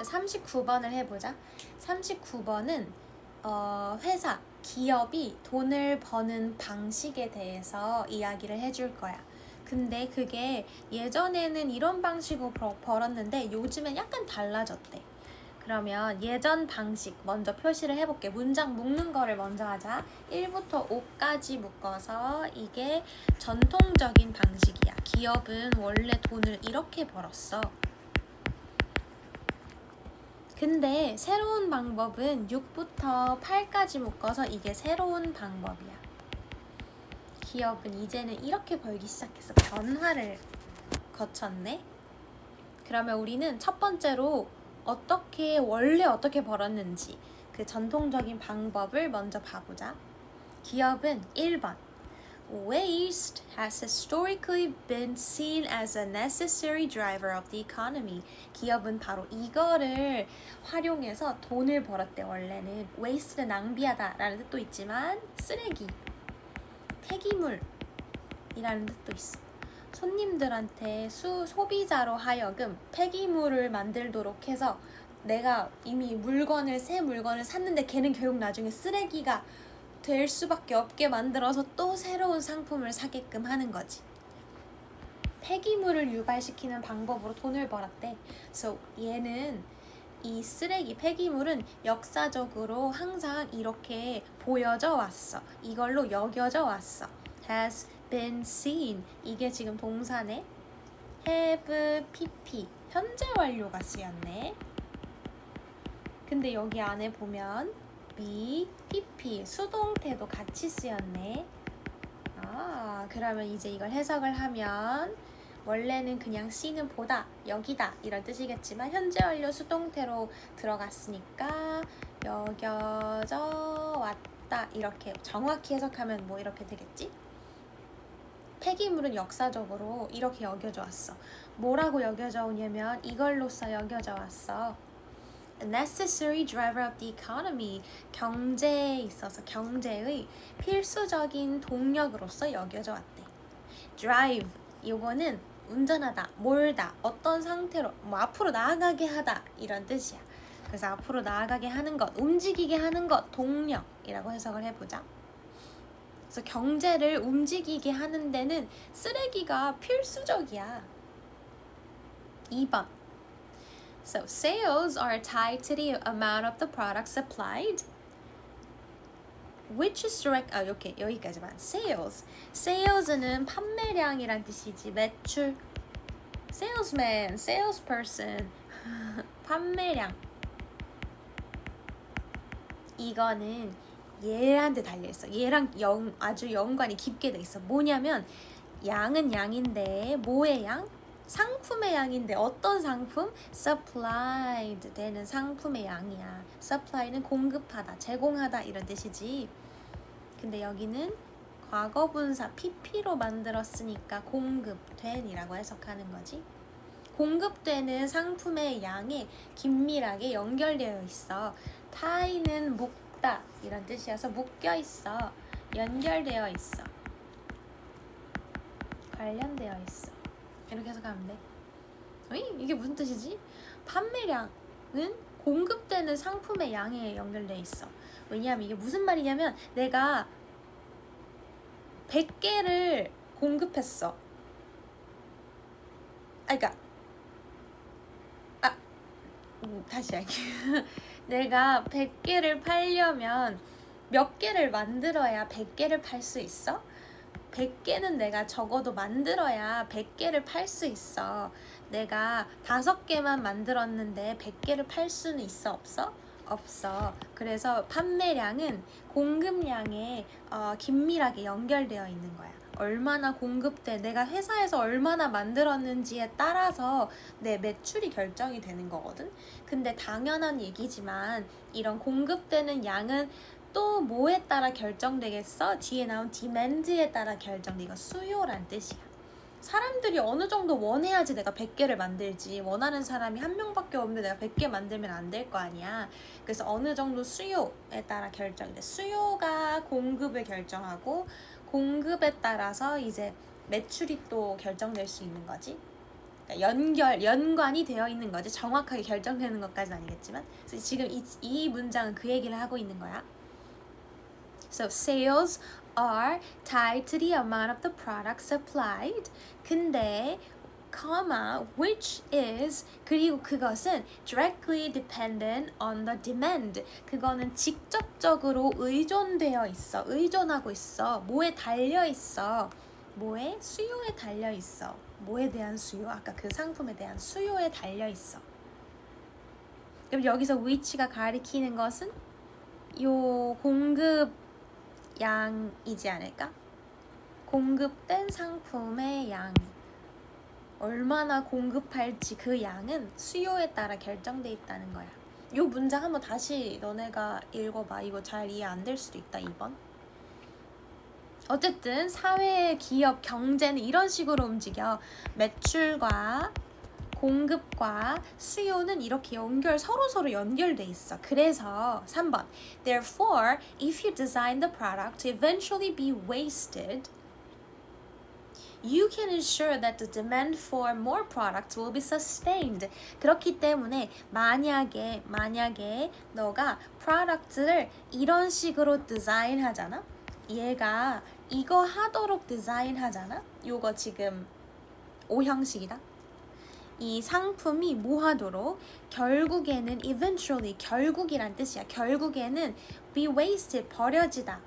39번을 해보자. 39번은 회사, 기업이 돈을 버는 방식에 대해서 이야기를 해줄 거야. 근데 그게 예전에는 이런 방식으로 벌었는데 요즘엔 약간 달라졌대. 그러면 예전 방식 먼저 표시를 해볼게. 문장 묶는 거를 먼저 하자. 1부터 5까지 묶어서 이게 전통적인 방식이야. 기업은 원래 돈을 이렇게 벌었어. 근데 새로운 방법은 6부터 8까지 묶어서 이게 새로운 방법이야. 기업은 이제는 이렇게 벌기 시작해서 변화를 거쳤네. 그러면 우리는 첫 번째로 원래 어떻게 벌었는지 그 전통적인 방법을 먼저 봐보자. 기업은 1번 Waste has historically been seen as a necessary driver of the economy. 기업은 바로 이거를 활용해서 돈을 벌었대. 원래는 waste는 낭비하다 라는 뜻도 있지만 쓰레기, 폐기물이라는 뜻도 있어. 손님들한테 소비자로 하여금 폐기물을 만들도록 해서 내가 이미 새 물건을 샀는데 걔는 결국 나중에 쓰레기가 될 수밖에 없게 만들어서 또 새로운 상품을 사게끔 하는 거지. 폐기물을 유발시키는 방법으로 돈을 벌었대. So 얘는 이 쓰레기, 폐기물은 역사적으로 항상 이렇게 보여져 왔어. 이걸로 여겨져 왔어. Has been seen. 이게 지금 동사네. have, pp. 현재 완료가 쓰였네. 근데 여기 안에 보면 be, pp. 수동태도 같이 쓰였네. 그러면 이제 이걸 해석을 하면 원래는 그냥 see는 보다, 여기다 이런 뜻이겠지만 현재 완료 수동태로 들어갔으니까 여겨져 왔다 이렇게 정확히 해석하면 뭐 이렇게 되겠지? 폐기물은 역사적으로 이렇게 여겨져 왔어. 뭐라고 여겨져 오냐면 이걸로써 여겨져 왔어. A necessary driver of the economy. 경제에 있어서 경제의 필수적인 동력으로서 여겨져 왔대. drive. 이거는 운전하다, 몰다, 어떤 상태로 앞으로 나아가게 하다 이런 뜻이야. 그래서 앞으로 나아가게 하는 것, 움직이게 하는 것, 동력이라고 해석을 해보자. 그래서 경제를 움직이게 하는 데는 쓰레기가 필수적이야. 2번. So sales are tied to the amount of the product supplied. Which is direct, 이렇게 여기까지만. Sales는 판매량이란 뜻이지. 매출. Salesman, salesperson. 판매량. 이거는 얘한테 달려있어. 얘랑 아주 연관이 깊게 돼 있어. 뭐냐면 양은 양인데 뭐의 양? 상품의 양인데 어떤 상품? supplied 되는 상품의 양이야. supply는 공급하다, 제공하다 이런 뜻이지. 근데 여기는 과거분사 pp로 만들었으니까 공급된이라고 해석하는 거지. 공급되는 상품의 양에 긴밀하게 연결되어 있어. tie는 묶다 이런 뜻이어서 묶여 있어. 연결되어 있어. 관련되어 있어. 이렇게 해석하면 돼. 이게 무슨 뜻이지? 판매량은 공급되는 상품의 양에 연결돼 있어. 왜냐하면 이게 무슨 말이냐면 내가 100개를 공급했어. 다시 할게요. 내가 100개를 팔려면 몇 개를 만들어야 100개를 팔 수 있어? 100개는 내가 적어도 만들어야 100개를 팔 수 있어. 내가 5개만 만들었는데 100개를 팔 수는 있어? 없어? 없어. 그래서 판매량은 공급량에 긴밀하게 연결되어 있는 거야. 얼마나 공급돼, 내가 회사에서 얼마나 만들었는지에 따라서 내 매출이 결정이 되는 거거든. 근데 당연한 얘기지만 이런 공급되는 양은 또 뭐에 따라 결정되겠어? 뒤에 나온 demand에 따라 결정돼. 이거 수요란 뜻이야. 사람들이 어느 정도 원해야지 내가 100개를 만들지. 원하는 사람이 한 명밖에 없는데 내가 100개 만들면 안 될 거 아니야. 그래서 어느 정도 수요에 따라 결정이 돼. 수요가 공급을 결정하고 공급에 따라서 이제 매출이 또 결정될 수 있는 거지. 연관이 되어 있는 거지. 정확하게 결정되는 것까지는 아니겠지만. 그래서 지금 이 문장은 그 얘기를 하고 있는 거야. So sales are tied to the amount of the product supplied. 근데 which is 그리고 그것은 directly dependent on the demand. 그거는 직접적으로 의존하고 있어. 뭐에 달려 있어? 뭐에? 수요에 달려 있어. 뭐에 대한 수요? 아까 그 상품에 대한 수요에 달려 있어. 그럼 여기서 which가 가리키는 것은 요 공급 양이지 않을까? 공급된 상품의 양. 얼마나 공급할지 그 양은 수요에 따라 결정돼 있다는 거야. 요 문장 한번 다시 너네가 읽어봐. 이거 잘 이해 안 될 수도 있다, 2번. 어쨌든 사회, 기업, 경제는 이런 식으로 움직여. 매출과 공급과 수요는 이렇게 서로 연결돼 있어. 그래서 3번. Therefore, if you design the product to eventually be wasted, you can ensure that the demand for more products will be sustained. 그렇기 때문에 만약에 너가 프로덕트를 이런 식으로 디자인하잖아. 얘가 이거 하도록 디자인하잖아. 요거 지금 O형식이다. 이 상품이 뭐 하도록 결국에는 eventually 결국이란 뜻이야. 결국에는 be wasted 버려지다.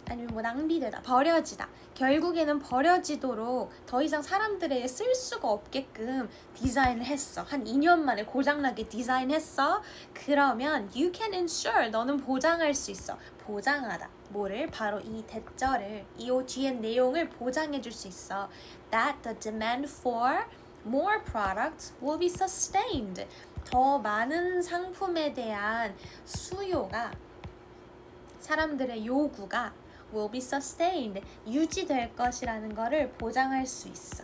아니면 뭐 낭비되다, 버려지다. 결국에는 버려지도록 더 이상 사람들에게 쓸 수가 없게끔 디자인을 했어. 한 2년 만에 고장나게 디자인했어. 그러면 you can ensure, 너는 보장할 수 있어. 보장하다. 뭐를? 바로 이 대절을, 이 뒤에 내용을 보장해 줄 수 있어. That the demand for more products will be sustained. 더 많은 상품에 대한 수요가, 사람들의 요구가 will be sustained, 유지될 것이라는 것을 보장할 수 있어.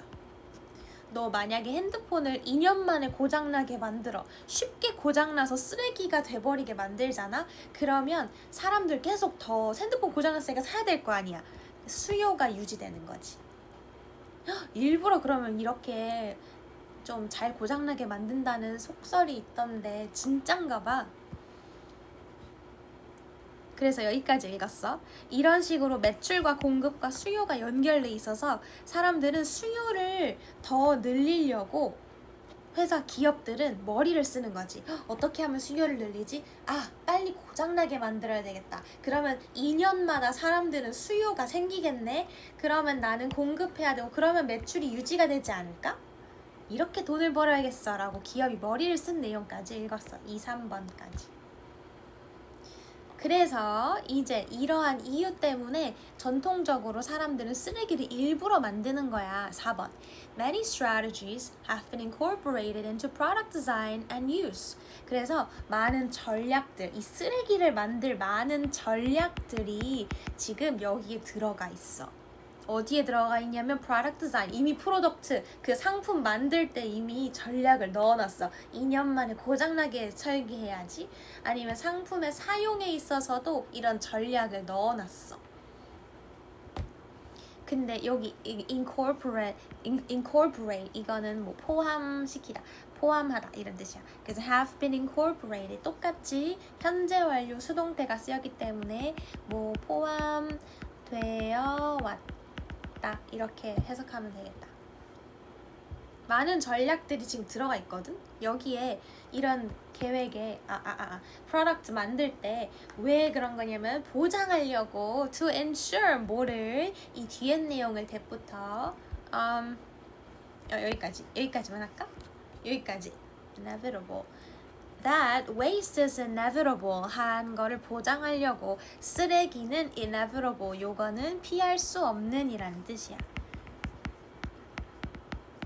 너 만약에 핸드폰을 2년 만에 고장나게 만들어. 쉽게 고장나서 쓰레기가 돼버리게 만들잖아? 그러면 사람들 계속 더 핸드폰 고장났으니까 사야 될 거 아니야. 수요가 유지되는 거지. 일부러 그러면 이렇게 좀 잘 고장나게 만든다는 속설이 있던데 진짠가 봐. 그래서 여기까지 읽었어. 이런 식으로 매출과 공급과 수요가 연결돼 있어서 사람들은 수요를 더 늘리려고 기업들은 머리를 쓰는 거지. 어떻게 하면 수요를 늘리지? 빨리 고장나게 만들어야 되겠다. 그러면 2년마다 사람들은 수요가 생기겠네. 그러면 나는 공급해야 되고 그러면 매출이 유지가 되지 않을까? 이렇게 돈을 벌어야겠어 라고 기업이 머리를 쓴 내용까지 읽었어. 2, 3번까지. 그래서 이제 이러한 이유 때문에 전통적으로 사람들은 쓰레기를 일부러 만드는 거야. 4번. Many strategies have been incorporated into product design and use. 그래서 많은 전략들, 이 쓰레기를 만들 많은 전략들이 지금 여기에 들어가 있어. 어디에 들어가 있냐면 product design, 이미 프로덕트, 그 상품 만들 때 이미 전략을 넣어놨어. 2년 만에 고장나게 설계해야지. 아니면 상품의 사용에 있어서도 이런 전략을 넣어놨어. 근데 여기 incorporate 이거는 뭐 포함시키다, 포함하다 이런 뜻이야. 그래서 have been incorporated 똑같이 현재 완료 수동태가 쓰였기 때문에 뭐 포함되어 왔다. 이렇게 해석하면 되겠다. 많은 전략들이 지금 들어가 있거든. 여기에 이런 계획에 프로덕트 만들 때 왜 그런 거냐면 보장하려고 to ensure 뭐를 이 뒤에 내용을 대부터 여기까지만 할까? 여기까지 inevitable. That waste is inevitable 한 거를 보장하려고 쓰레기는 inevitable 요거는 피할 수 없는 이라는 뜻이야.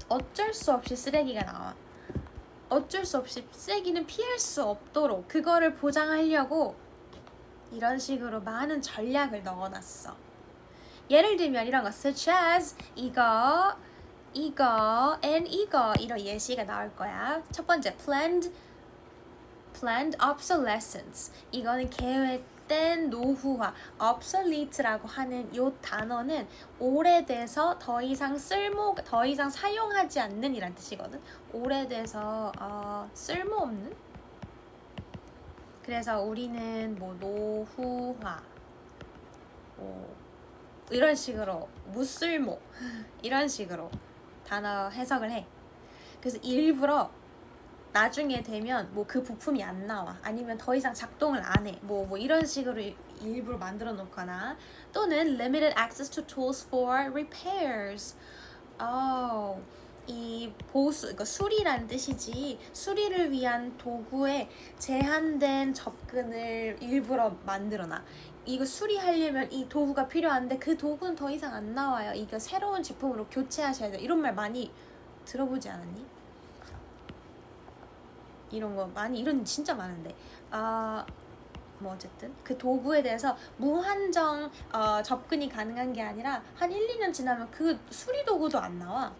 어쩔 수 없이 쓰레기가 나와. 어쩔 수 없이 쓰레기는 피할 수 없도록 그거를 보장하려고 이런 식으로 많은 전략을 넣어놨어. 예를 들면 이런 거 such as 이거 and 이거 이런 예시가 나올 거야. 첫 번째 planned obsolescence. 이거는 헛된 노후화, obsolete라고 하는 이 단어는 오래돼서 더 이상 사용하지 않는 이란 뜻이거든. 오래돼서 쓸모없는. 그래서 우리는 뭐 노후화, 뭐 이런 식으로 무쓸모 이런 식으로 단어 해석을 해. 그래서 일부러 나중에 되면 뭐 그 부품이 안 나와, 아니면 더 이상 작동을 안 해, 뭐 이런 식으로 일부러 만들어 놓거나, 또는 limited access to tools for repairs. 이 보수, 그러니까 수리라는 뜻이지, 수리를 위한 도구에 제한된 접근을 일부러 만들어놔. 이거 수리하려면 이 도구가 필요한데 그 도구는 더 이상 안 나와요. 이거 새로운 제품으로 교체하셔야 돼요. 이런 말 많이 들어보지 않았니? 이런 거 많이, 이런 진짜 많은데 뭐 어쨌든 그 도구에 대해서 무한정 접근이 가능한 게 아니라 한 1, 2년 지나면 그 수리 도구도 안 나와.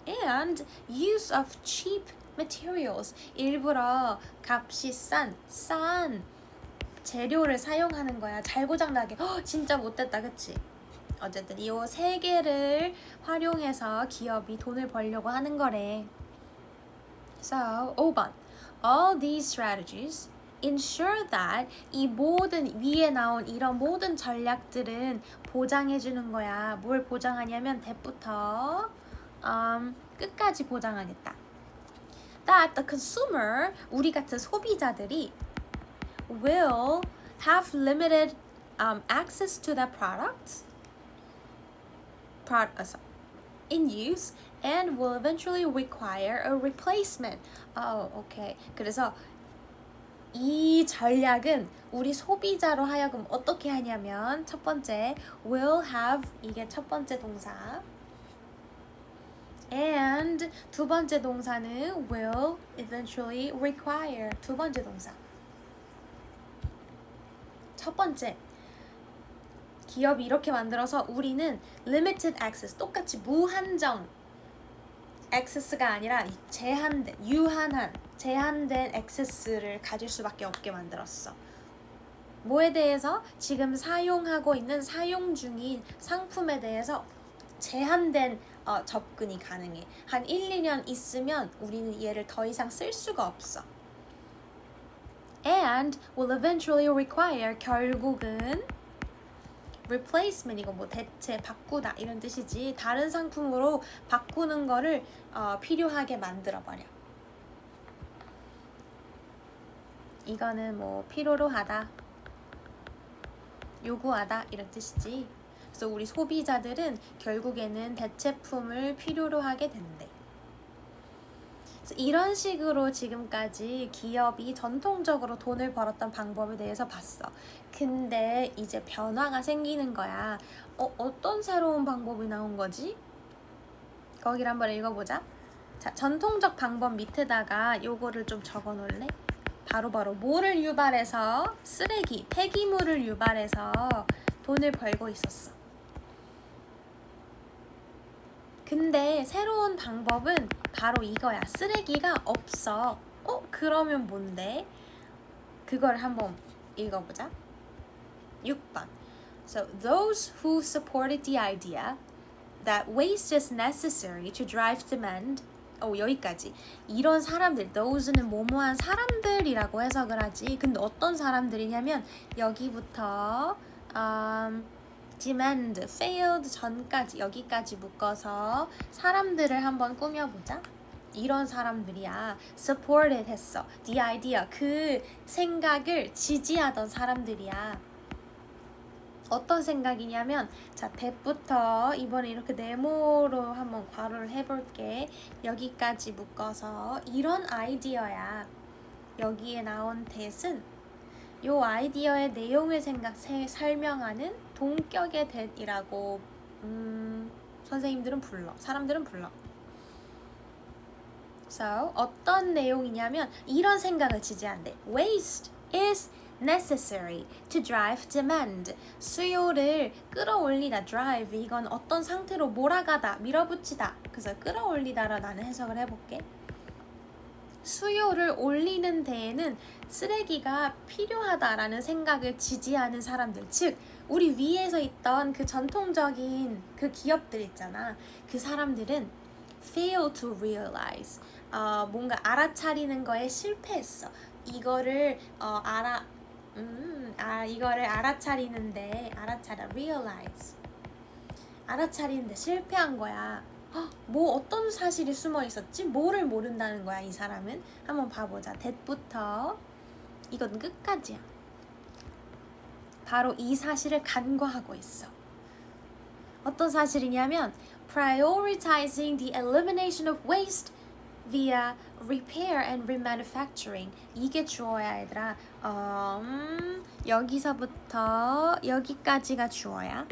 And use of cheap materials, 일부러 값이 싼 재료를 사용하는 거야. 잘 고장나게. 진짜 못됐다, 그치? 어쨌든 이 세 개를 활용해서 기업이 돈을 벌려고 하는 거래. So, 5번. All these strategies ensure that, 이 모든 위에 나온 이런 모든 전략들은 보장해주는 거야. 뭘 보장하냐면 대부터 끝까지 보장하겠다. That the consumer, 우리 같은 소비자들이 will have limited access to the products in use and will eventually require a replacement. Okay. 그래서 이 전략은 우리 소비자로 하여금 어떻게 하냐면, 첫 번째 will have, 이게 첫 번째 동사, and 두 번째 동사는 will eventually require, 두 번째 동사. 첫 번째, 기업이 이렇게 만들어서 우리는 limited access, 똑같이 무한정 access가 아니라 제한된 access를 가질 수밖에 없게 만들었어. 뭐에 대해서? 지금 사용하고 있는, 사용 중인 상품에 대해서 제한된 접근이 가능해. 한 1, 2년 있으면 우리는 얘를 더 이상 쓸 수가 없어. And will eventually require, 결국은 replacement, 이거 뭐 대체, 바꾸다 이런 뜻이지, 다른 상품으로 바꾸는 거를 필요하게 만들어버려. 이거는 뭐 필요로 하다, 요구하다 이런 뜻이지. 그래서 우리 소비자들은 결국에는 대체품을 필요로 하게 된대. 그래서 이런 식으로 지금까지 기업이 전통적으로 돈을 벌었던 방법에 대해서 봤어. 근데 이제 변화가 생기는 거야. 어떤 새로운 방법이 나온 거지? 거기를 한번 읽어보자. 자, 전통적 방법 밑에다가 요거를 좀 적어 놓을래? 바로 뭐를 유발해서, 쓰레기, 폐기물을 유발해서 돈을 벌고 있었어. 근데 새로운 방법은 바로 이거야. 쓰레기가 없어. 그러면 뭔데? 그걸 한번 읽어보자. 6번. So those who supported the idea that waste is necessary to drive demand. 여기까지. 이런 사람들, those는 뭐뭐한 사람들이라고 해석을 하지. 근데 어떤 사람들이냐면 여기부터 demand, failed 전까지, 여기까지 묶어서 사람들을 한번 꾸며보자. 이런 사람들이야. supported 했어. the idea, 그 생각을 지지하던 사람들이야. 어떤 생각이냐면, 자, that부터 이번에 이렇게 네모로 한번 괄호를 해볼게. 여기까지 묶어서 이런 아이디어야. 여기에 나온 that은 요 아이디어의 내용을 설명하는 동격의 that이라고 선생님들은 불러, 사람들은 불러. So, 어떤 내용이냐면 이런 생각을 지지한대. Waste is necessary to drive demand. 수요를 끌어올리다, drive, 이건 어떤 상태로 몰아가다, 밀어붙이다. 그래서 끌어올리다로 나는 해석을 해볼게. 수요를 올리는 데에는 쓰레기가 필요하다라는 생각을 지지하는 사람들, 즉 우리 위에서 있던 그 전통적인 그 기업들 있잖아. 그 사람들은 fail to realize, 뭔가 알아차리는 거에 실패했어. 이거를 이거를 realize, 알아차리는데 실패한 거야. 뭐 어떤 사실이 숨어 있었지? 뭐를 모른다는 거야 이 사람은. 한번 봐보자. that부터 이건 끝까지야. 바로 이 사실을 간과하고 있어. 어떤 사실이냐면 prioritizing the elimination of waste via repair and remanufacturing. 이게 주어야 얘들아. 여기서부터 여기까지가 주어야.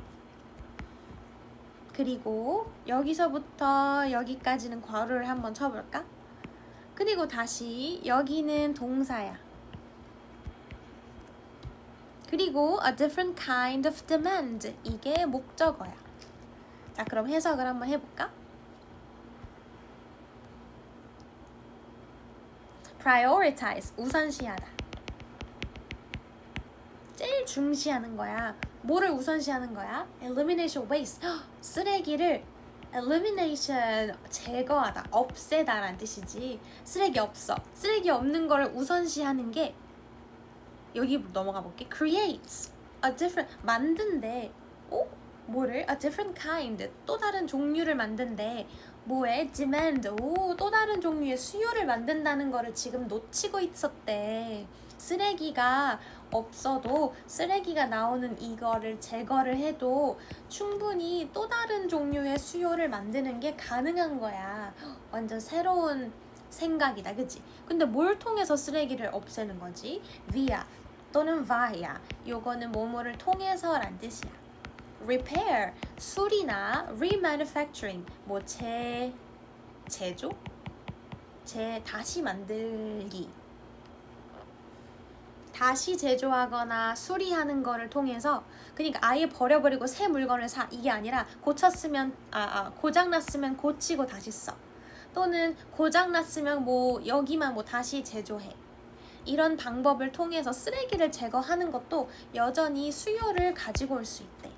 그리고 여기서부터 여기까지는 괄호를 한번 쳐볼까? 그리고 다시 여기는 동사야. 그리고 a different kind of demand, 이게 목적어야. 자, 그럼 해석을 한번 해볼까? prioritize, 우선시하다. 제일 중시하는 거야. 뭐를 우선시하는 거야? elimination waste, 쓰레기를 elimination, 제거하다, 없애다라는 뜻이지. 쓰레기 없어. 쓰레기 없는 거를 우선시하는 게, 여기 넘어가 볼게. creates a different, 만든대. 뭐를? a different kind, 또 다른 종류를 만든대. 뭐에? demand, 또 다른 종류의 수요를 만든다는 거를 지금 놓치고 있었대. 쓰레기가 없어도, 쓰레기가 나오는 이거를 제거를 해도 충분히 또 다른 종류의 수요를 만드는 게 가능한 거야. 완전 새로운 생각이다, 그치? 근데 뭘 통해서 쓰레기를 없애는 거지? via 또는 via, 요거는 뭐뭐를 통해서란 뜻이야. repair, 수리나 remanufacturing, 뭐 제조? 다시 만들기. 다시 제조하거나 수리하는 거를 통해서, 그러니까 아예 버려버리고 새 물건을 사, 이게 아니라 고쳤으면 고장났으면 고치고 다시 써. 또는 고장났으면 뭐 여기만 뭐 다시 제조해. 이런 방법을 통해서 쓰레기를 제거하는 것도 여전히 수요를 가지고 올 수 있대.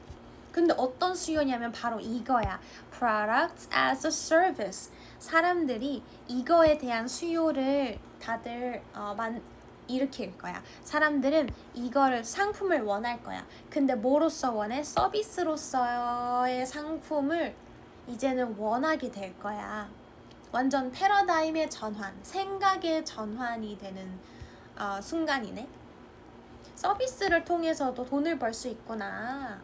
근데 어떤 수요냐면 바로 이거야. Products as a service. 사람들이 이거에 대한 수요를 다들 일으킬 거야. 사람들은 이거를, 상품을 원할 거야. 근데 뭐로서 원해? 서비스로서의 상품을 이제는 원하게 될 거야. 완전 패러다임의 전환, 생각의 전환이 되는 순간이네. 서비스를 통해서도 돈을 벌 수 있구나.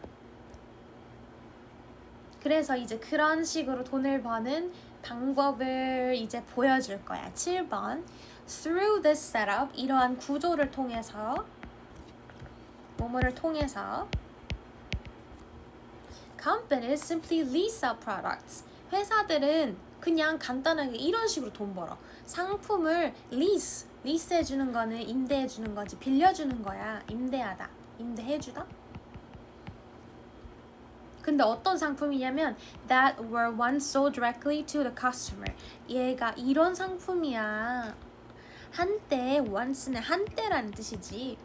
그래서 이제 그런 식으로 돈을 버는 방법을 이제 보여줄 거야. 7번. Through this setup, 이러한 구조를 통해서, 뭐뭐를 통해서, companies simply lease out products. 회사들은 그냥 간단하게 이런 식으로 돈 벌어. 상품을 리스해주는 거는 임대해주는 거지. 빌려주는 거야. 임대하다. 임대해주다? 근데 어떤 상품이냐면 that were once sold directly to the customer. 얘가 이런 상품이야. 한때, once는 한때라는 뜻이지.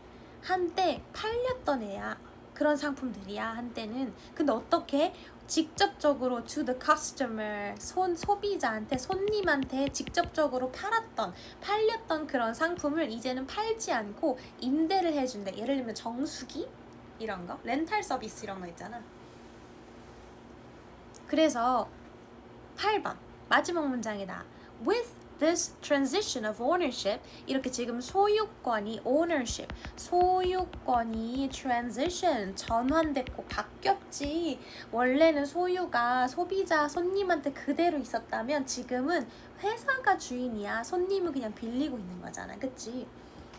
한때 팔렸던 애야. 그런 상품들이야, 한때는. 근데 어떻게? 직접적으로 to the customer, 소비자한테, 손님한테 직접적으로 팔렸던 그런 상품을 이제는 팔지 않고 임대를 해준대. 예를 들면 정수기? 이런 거? 렌탈 서비스 이런 거 있잖아. 그래서 8번 마지막 문장이다. With this transition of ownership, 이렇게 지금 소유권이 ownership, 소유권이 transition, 전환됐고 바뀌었지. 원래는 소유가 소비자, 손님한테 그대로 있었다면 지금은 회사가 주인이야. 손님은 그냥 빌리고 있는 거잖아. 그치?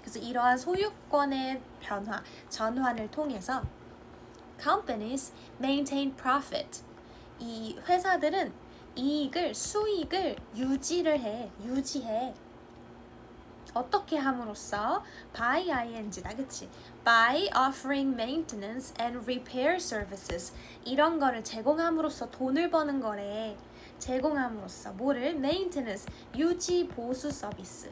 그래서 이러한 소유권의 변화, 전환을 통해서 companies maintain profit. 이 회사들은 수익을 유지해. 어떻게 함으로써? by ing다, 그치? by offering maintenance and repair services. 이런 거를 제공함으로써 돈을 버는 거래. 제공함으로써 뭐를? maintenance, 유지 보수 서비스.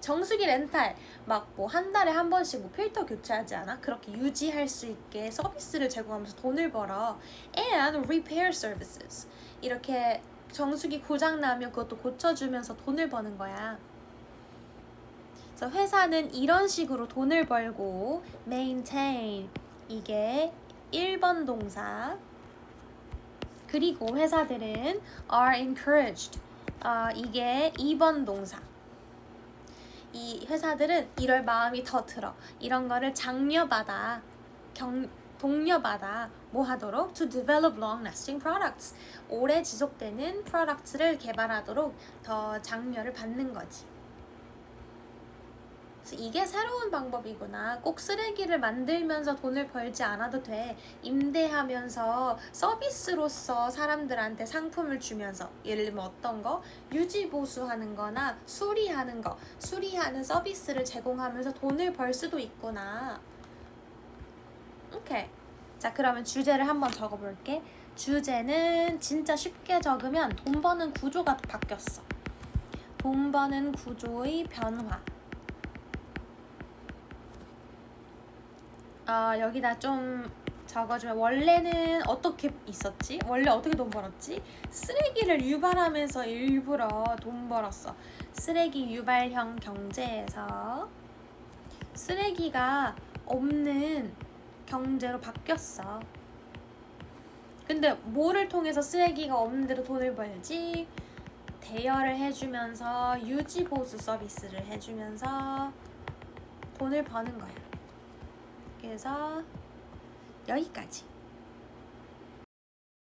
정수기 렌탈 막 뭐 한 달에 한 번씩 뭐 필터 교체하지 않아? 그렇게 유지할 수 있게 서비스를 제공하면서 돈을 벌어. And repair services. 이렇게 정수기 고장 나면 그것도 고쳐주면서 돈을 버는 거야. 그래서 회사는 이런 식으로 돈을 벌고 maintain 이게 1번 동사. 그리고 회사들은 are encouraged 이게 2번 동사. 이 회사들은 이럴 마음이 더 들어. 이런 거를 장려받아, 독려받아. 뭐 하도록? To develop long-lasting products. 오래 지속되는 프로덕트를 개발하도록 더 장려를 받는 거지. 그래서 이게 새로운 방법이구나. 꼭 쓰레기를 만들면서 돈을 벌지 않아도 돼. 임대하면서 서비스로서 사람들한테 상품을 주면서, 예를 들면 어떤 거? 유지 보수하는 거나 수리하는 거, 수리하는 서비스를 제공하면서 돈을 벌 수도 있구나. 오케이. 자, 그러면 주제를 한번 적어볼게. 주제는 진짜 쉽게 적으면 돈 버는 구조가 바뀌었어. 돈 버는 구조의 변화. 여기다 좀 적어주면, 원래는 어떻게 있었지? 원래 어떻게 돈 벌었지? 쓰레기를 유발하면서 일부러 돈 벌었어. 쓰레기 유발형 경제에서 쓰레기가 없는 경제로 바뀌었어. 근데 뭐를 통해서 쓰레기가 없는 데로 돈을 벌지? 대여를 해주면서 유지보수 서비스를 해주면서 돈을 버는 거야. 그래서 여기까지.